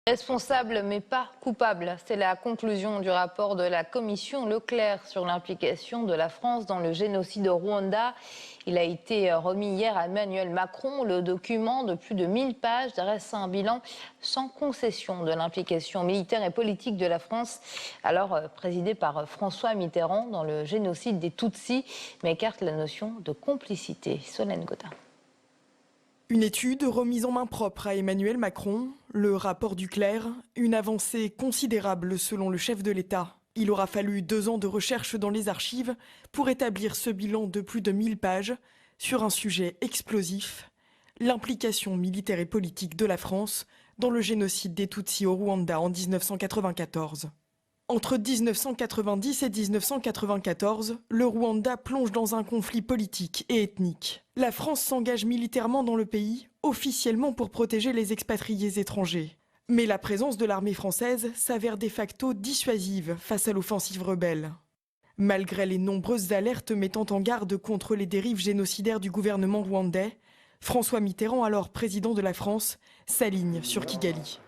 Responsable mais pas coupable, c'est la conclusion du rapport de la commission Leclerc sur l'implication de la France dans le génocide au Rwanda. Il a été remis hier à Emmanuel Macron. Le document de plus de 1000 pages dresse un bilan sans concession de l'implication militaire et politique de la France, alors présidée par François Mitterrand dans le génocide des Tutsis, mais écarte la notion de complicité. Solène Godin. Une étude remise en main propre à Emmanuel Macron, le rapport du Clerc, une avancée considérable selon le chef de l'État. Il aura fallu 2 ans de recherche dans les archives pour établir ce bilan de plus de 1000 pages sur un sujet explosif, l'implication militaire et politique de la France dans le génocide des Tutsis au Rwanda en 1994. Entre 1990 et 1994, le Rwanda plonge dans un conflit politique et ethnique. La France s'engage militairement dans le pays, officiellement pour protéger les expatriés étrangers. Mais la présence de l'armée française s'avère de facto dissuasive face à l'offensive rebelle. Malgré les nombreuses alertes mettant en garde contre les dérives génocidaires du gouvernement rwandais, François Mitterrand, alors président de la France, s'aligne sur Kigali.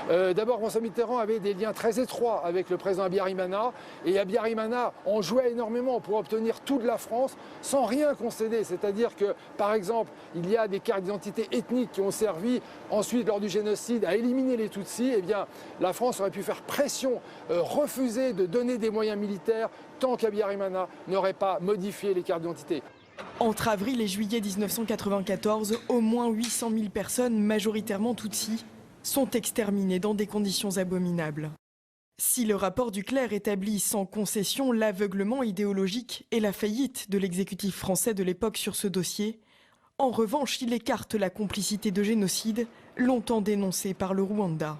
D'abord, François Mitterrand avait des liens très étroits avec le président Habyarimana. Et Habyarimana en jouait énormément pour obtenir tout de la France sans rien concéder. C'est-à-dire que, par exemple, il y a des cartes d'identité ethniques qui ont servi ensuite, lors du génocide, à éliminer les Tutsis. Eh bien, la France aurait pu faire pression, refuser de donner des moyens militaires tant qu'Habyarimana n'aurait pas modifié les cartes d'identité. Entre avril et juillet 1994, au moins 800 000 personnes, majoritairement Tutsis, sont exterminés dans des conditions abominables. Si le rapport du Clerc établit sans concession l'aveuglement idéologique et la faillite de l'exécutif français de l'époque sur ce dossier, en revanche, il écarte la complicité de génocide longtemps dénoncée par le Rwanda.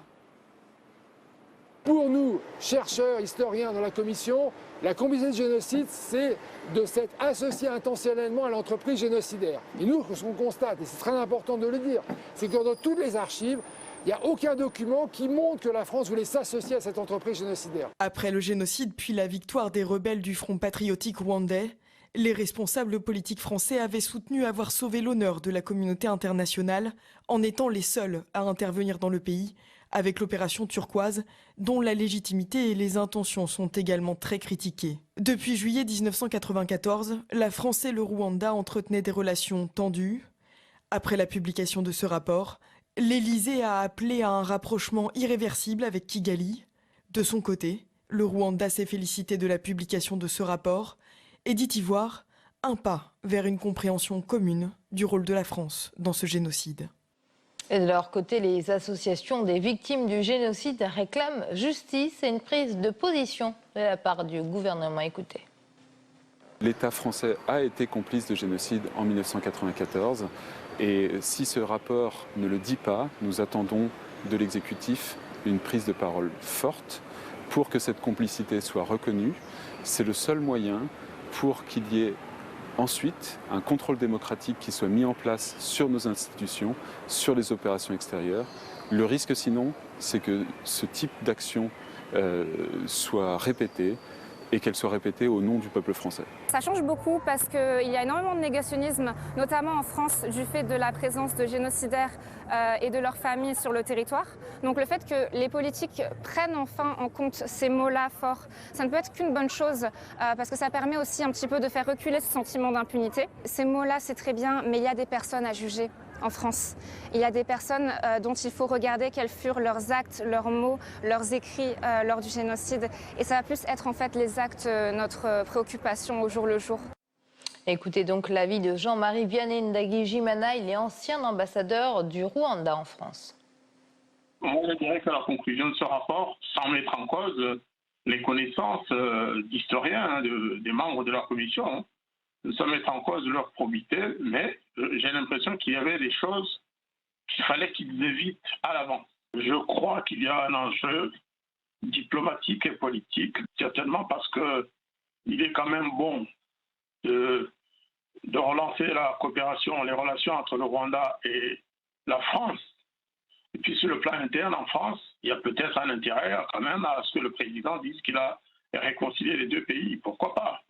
Pour nous, chercheurs, historiens dans la commission, la complicité de génocide, c'est de s'être associé intentionnellement à l'entreprise génocidaire. Et nous, ce qu'on constate, et c'est très important de le dire, c'est que dans toutes les archives, il n'y a aucun document qui montre que la France voulait s'associer à cette entreprise génocidaire. Après le génocide puis la victoire des rebelles du Front patriotique rwandais, les responsables politiques français avaient soutenu avoir sauvé l'honneur de la communauté internationale en étant les seuls à intervenir dans le pays avec l'opération Turquoise, dont la légitimité et les intentions sont également très critiquées. Depuis juillet 1994, la France et le Rwanda entretenaient des relations tendues. Après la publication de ce rapport, l'Élysée a appelé à un rapprochement irréversible avec Kigali. De son côté, le Rwanda s'est félicité de la publication de ce rapport et dit y voir un pas vers une compréhension commune du rôle de la France dans ce génocide. Et de leur côté, les associations des victimes du génocide réclament justice et une prise de position de la part du gouvernement. Écoutez. L'État français a été complice de génocide en 1994 et si ce rapport ne le dit pas, nous attendons de l'exécutif une prise de parole forte pour que cette complicité soit reconnue. C'est le seul moyen pour qu'il y ait ensuite un contrôle démocratique qui soit mis en place sur nos institutions, sur les opérations extérieures. Le risque sinon, c'est que ce type d'action soit répété et qu'elle soit répétée au nom du peuple français. Ça change beaucoup parce qu'il y a énormément de négationnisme, notamment en France, du fait de la présence de génocidaires et de leurs familles sur le territoire. Donc le fait que les politiques prennent enfin en compte ces mots-là forts, ça ne peut être qu'une bonne chose parce que ça permet aussi un petit peu de faire reculer ce sentiment d'impunité. Ces mots-là, c'est très bien, mais il y a des personnes à juger en France. Il y a des personnes dont il faut regarder quels furent leurs actes, leurs mots, leurs écrits lors du génocide. Et ça va plus être en fait les actes, notre préoccupation au jour le jour. Écoutez donc l'avis de Jean-Marie Vianney Ndagijimana, il est ancien ambassadeur du Rwanda en France. Moi, je dirais que la conclusion de ce rapport, sans mettre en cause les connaissances d'historiens, des membres de la commission, sans mettre en cause leur probité, mais j'ai l'impression qu'il y avait des choses qu'il fallait qu'ils évitent à l'avant. Je crois qu'il y a un enjeu diplomatique et politique, certainement parce qu'il est quand même bon de relancer la coopération, les relations entre le Rwanda et la France. Et puis sur le plan interne, en France, il y a peut-être un intérêt quand même à ce que le président dise qu'il a réconcilié les deux pays. Pourquoi pas ?